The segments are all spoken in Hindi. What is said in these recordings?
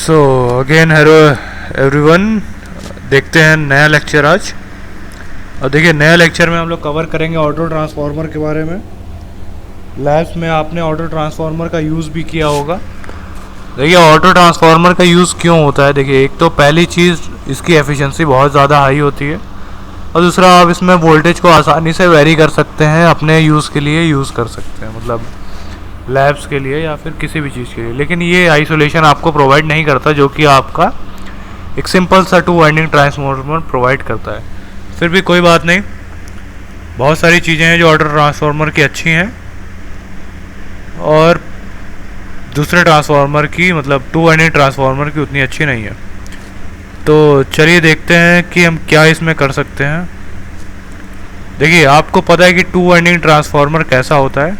सो अगेन हेलो एवरीवन, देखते हैं नया लेक्चर आज। और देखिए नया लेक्चर में हम लोग कवर करेंगे ऑटो ट्रांसफार्मर के बारे में। लैब्स में आपने ऑटो ट्रांसफार्मर का यूज़ भी किया होगा। देखिए ऑटो ट्रांसफार्मर का यूज़ क्यों होता है। देखिए एक तो पहली चीज़ इसकी एफिशिएंसी बहुत ज़्यादा हाई होती है, और दूसरा आप इसमें वोल्टेज को आसानी से वेरी कर सकते हैं, अपने यूज़ के लिए यूज़ कर सकते हैं, मतलब लैब्स के लिए या फिर किसी भी चीज़ के लिए। लेकिन ये आइसोलेशन आपको प्रोवाइड नहीं करता, जो कि आपका एक सिंपल सा 2 वाइंडिंग ट्रांसफार्मर प्रोवाइड करता है। फिर भी कोई बात नहीं, बहुत सारी चीज़ें हैं जो ऑटो ट्रांसफार्मर की अच्छी हैं और दूसरे ट्रांसफार्मर की, मतलब 2 वाइंडिंग ट्रांसफार्मर की उतनी अच्छी नहीं है। तो चलिए देखते हैं कि हम क्या इसमें कर सकते हैं। देखिए आपको पता है कि 2 वाइंडिंग ट्रांसफार्मर कैसा होता है।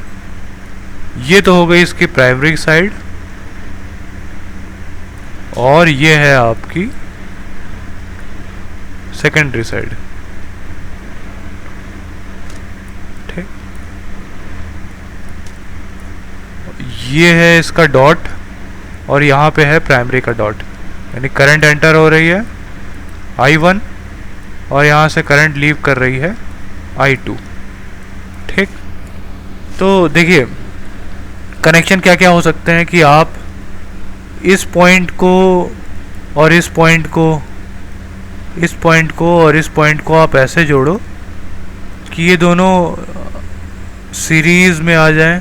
ये तो हो गई इसकी प्राइमरी साइड, और ये है आपकी सेकेंडरी साइड। ठीक, ये है इसका डॉट और यहाँ पे है प्राइमरी का डॉट, यानी करंट एंटर हो रही है I1 और यहाँ से करंट लीव कर रही है I2। ठीक, तो देखिए कनेक्शन क्या क्या हो सकते हैं कि आप इस पॉइंट को और इस पॉइंट को, इस पॉइंट को और इस पॉइंट को आप ऐसे जोड़ो कि ये दोनों सीरीज में आ जाएं।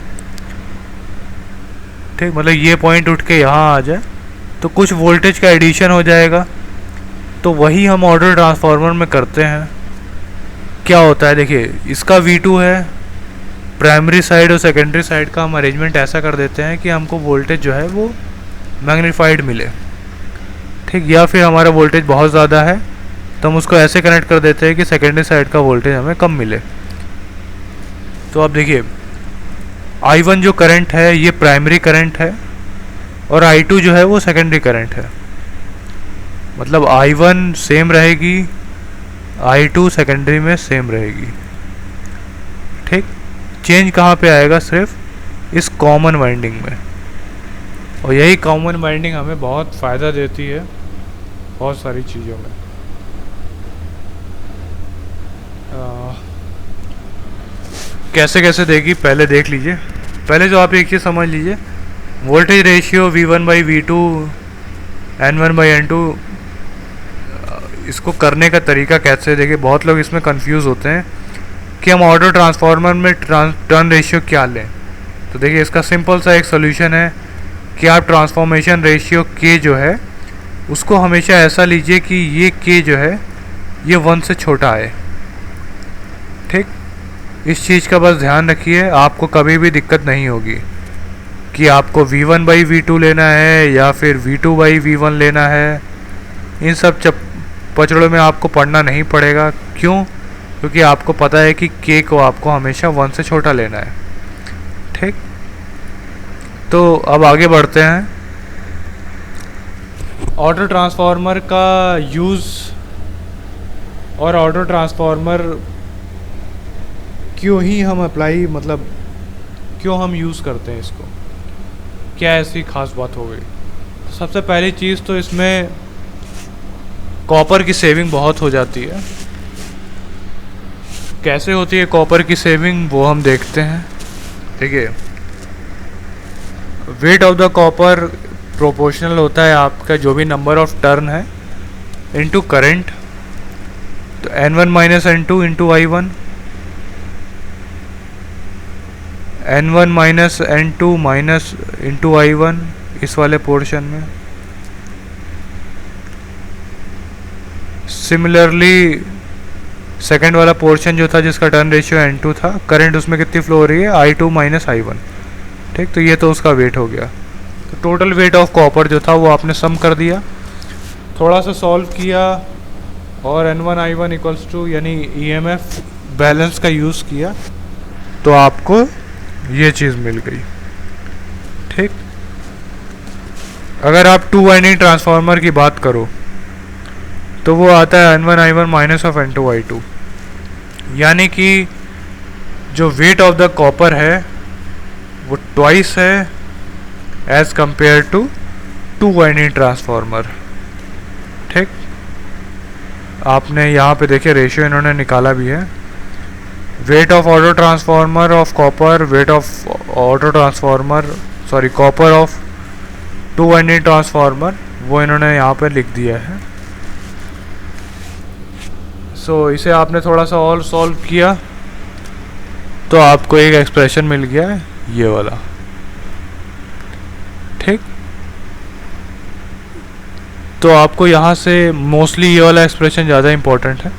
ठीक, मतलब ये पॉइंट उठ के यहाँ आ जाए तो कुछ वोल्टेज का एडिशन हो जाएगा। तो वही हम ऑटो ट्रांसफार्मर में करते हैं। क्या होता है, देखिए इसका V2 है, प्राइमरी साइड और सेकेंडरी साइड का हम अरेंजमेंट ऐसा कर देते हैं कि हमको वोल्टेज जो है वो मैग्नीफाइड मिले। ठीक, या फिर हमारा वोल्टेज बहुत ज़्यादा है तो हम उसको ऐसे कनेक्ट कर देते हैं कि सेकेंडरी साइड का वोल्टेज हमें कम मिले। तो अब देखिए I1 जो करंट है ये प्राइमरी करंट है और I2 जो है वो सेकेंडरी करंट है। मतलब I1 सेम रहेगी, I2 सेकेंडरी में सेम रहेगी। ठीक, चेंज कहाँ पे आएगा, सिर्फ इस कॉमन वाइंडिंग में। और यही कॉमन वाइंडिंग हमें बहुत फ़ायदा देती है बहुत सारी चीज़ों में। कैसे कैसे देगी पहले देख लीजिए। पहले जो आप एक चीज़ समझ लीजिए, वोल्टेज रेशियो V1/V2 N1/N2, इसको करने का तरीका कैसे। देखिए बहुत लोग इसमें कंफ्यूज होते हैं कि हम ऑटो ट्रांसफार्मर में टर्न रेशियो क्या लें। तो देखिए इसका सिंपल सा एक सोल्यूशन है कि आप ट्रांसफॉर्मेशन रेशियो K जो है उसको हमेशा ऐसा लीजिए कि ये K जो है ये 1 से छोटा है। ठीक, इस चीज़ का बस ध्यान रखिए, आपको कभी भी दिक्कत नहीं होगी कि आपको V1/V2 लेना है या फिर V2/V1 लेना है। इन सब पचड़ों में आपको पढ़ना नहीं पड़ेगा। क्यों? क्योंकि आपको पता है कि K को आपको हमेशा 1 से छोटा लेना है। ठीक, तो अब आगे बढ़ते हैं। ऑटो ट्रांसफार्मर का यूज़ और ऑटो ट्रांसफार्मर क्यों ही हम अप्लाई, मतलब क्यों हम यूज़ करते हैं इसको, क्या ऐसी ख़ास बात हो गई। तो सबसे पहली चीज़ तो इसमें कॉपर की सेविंग बहुत हो जाती है। कैसे होती है कॉपर की सेविंग वो हम देखते हैं। देखिए weight of the copper proportional होता है आपका जो भी नंबर ऑफ टर्न है इनटू करंट। तो N1 - N2 into I1, N1 - N2 minus into I1 इस वाले पोर्शन में। सिमिलरली सेकेंड वाला पोर्शन जो था जिसका टर्न रेशियो N2 था, करंट उसमें कितनी फ्लो हो रही है I2 - I1। ठीक, तो ये तो उसका वेट हो गया। तो टोटल वेट ऑफ कॉपर जो था वो आपने सम कर दिया, थोड़ा सा सॉल्व किया और N1 I1 इक्वल्स टू यानी EMF बैलेंस का यूज़ किया तो आपको ये चीज़ मिल गई। ठीक, अगर आप 2 वाइंडिंग ट्रांसफार्मर की बात करो तो वो आता है N1 I1 minus of N2 I2, यानी कि जो वेट ऑफ द कॉपर है वो ट्वाइस है as compare to two winding transformer. ठीक, आपने यहाँ पे देखिए रेशियो इन्होंने निकाला भी है। Weight of auto transformer of copper, weight of auto transformer sorry copper of to winding transformer, वो इन्होंने यहाँ पे लिख दिया है। सो इसे आपने थोड़ा सा और सॉल्व किया तो आपको एक एक्सप्रेशन मिल गया है ये वाला। ठीक, तो आपको यहाँ से मोस्टली ये वाला एक्सप्रेशन ज़्यादा इम्पोर्टेंट है।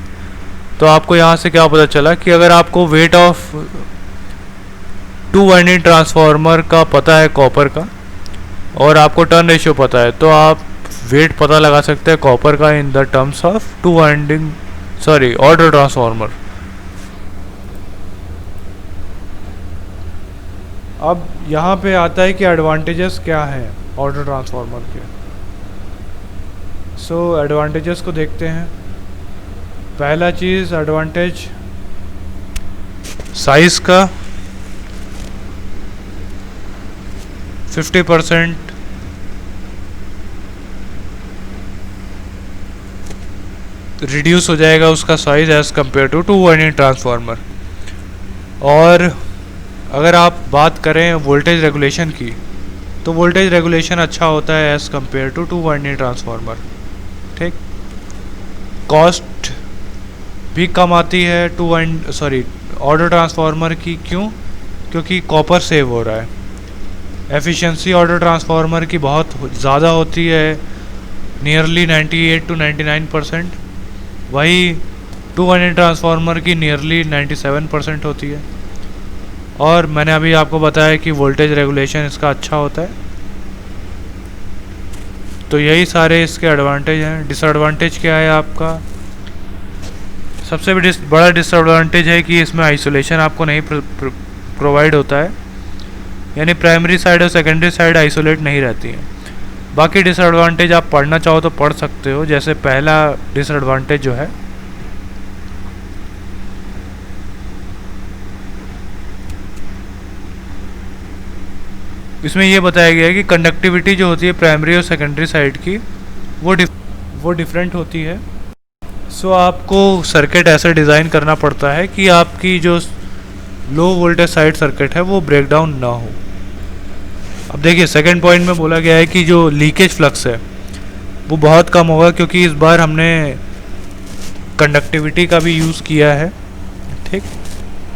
तो आपको यहाँ से क्या पता चला कि अगर आपको weight of to winding transformer का पता है कॉपर का, और आपको टर्न रेशियो पता है, तो आप वेट पता लगा सकते हैं कॉपर का in the terms of two winding sorry auto transformer. अब यहाँ पे आता है कि एडवांटेजेस क्या हैं ऑटो ट्रांसफार्मर के। सो एडवांटेजेस को देखते हैं। पहला चीज़ एडवांटेज साइज़ का 50% रिड्यूस हो जाएगा उसका size as compare to two winding transformer. और अगर आप बात करें वोल्टेज रेगुलेशन की, तो वोल्टेज रेगुलेशन अच्छा होता है as compare to two winding transformer. ठीक, कॉस्ट भी कम आती है ऑटो ट्रांसफार्मर की। क्यों? क्योंकि कॉपर सेव हो रहा है। एफिशिएंसी ऑटो ट्रांसफार्मर की बहुत ज़्यादा होती है, नियरली 98 to 99%। वही टू वाइंडिंग ट्रांसफार्मर की नियरली 97% होती है। और मैंने अभी आपको बताया कि वोल्टेज रेगुलेशन इसका अच्छा होता है। तो यही सारे इसके एडवांटेज हैं। डिसएडवांटेज क्या है आपका? सबसे बड़ा डिसएडवांटेज है कि इसमें आइसोलेशन आपको नहीं प्रोवाइड होता है, यानी प्राइमरी साइड और सेकेंडरी साइड आइसोलेट नहीं रहती हैं। बाकी डिसएडवांटेज आप पढ़ना चाहो तो पढ़ सकते हो। जैसे पहला डिसएडवांटेज जो है, इसमें ये बताया गया है कि कंडक्टिविटी जो होती है प्राइमरी और सेकेंडरी साइड की वो डिफरेंट होती है। सो आपको सर्किट ऐसे डिज़ाइन करना पड़ता है कि आपकी जो लो वोल्टेज साइड सर्किट है वो ब्रेक डाउन ना हो। अब देखिए सेकंड पॉइंट में बोला गया है कि जो लीकेज फ्लक्स है वो बहुत कम होगा, क्योंकि इस बार हमने कंडक्टिविटी का भी यूज़ किया है। ठीक,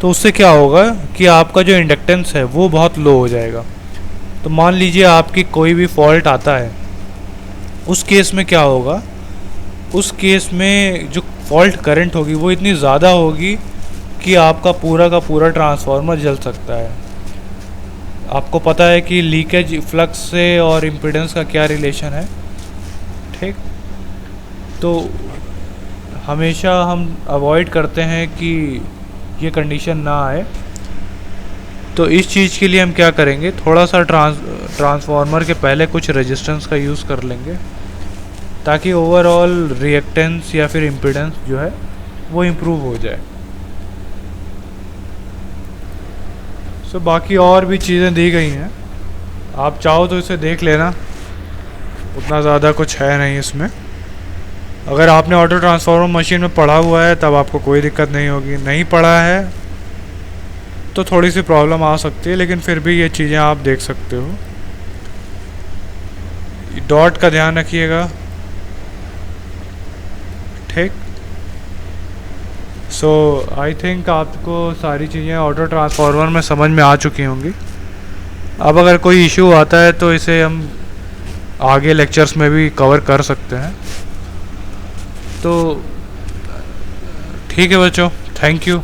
तो उससे क्या होगा कि आपका जो इंडक्टेंस है वो बहुत लो हो जाएगा। तो मान लीजिए आपकी कोई भी फॉल्ट आता है, उस केस में क्या होगा, उस केस में जो फॉल्ट करंट होगी वो इतनी ज़्यादा होगी कि आपका पूरा का पूरा ट्रांसफार्मर जल सकता है। आपको पता है कि लीकेज फ्लक्स से और इम्पीडेंस का क्या रिलेशन है। ठीक, तो हमेशा हम अवॉइड करते हैं कि ये कंडीशन ना आए। तो इस चीज़ के लिए हम क्या करेंगे, थोड़ा सा ट्रांसफार्मर के पहले कुछ रेजिस्टेंस का यूज़ कर लेंगे, ताकि ओवरऑल रिएक्टेंस या फिर इम्पीडेंस जो है वो इम्प्रूव हो जाए। सो बाकी और भी चीज़ें दी गई हैं, आप चाहो तो इसे देख लेना, उतना ज़्यादा कुछ है नहीं इसमें। अगर आपने ऑटो ट्रांसफार्मर मशीन में पढ़ा हुआ है तब आपको कोई दिक्कत नहीं होगी, नहीं पढ़ा है तो थोड़ी सी प्रॉब्लम आ सकती है, लेकिन फिर भी ये चीज़ें आप देख सकते हो। डॉट का ध्यान रखिएगा। ठीक, सो आई थिंक आपको सारी चीज़ें ऑटो ट्रांसफार्मर में समझ में आ चुकी होंगी। अब अगर कोई इशू आता है तो इसे हम आगे लेक्चर्स में भी कवर कर सकते हैं। तो ठीक है बच्चों, थैंक यू।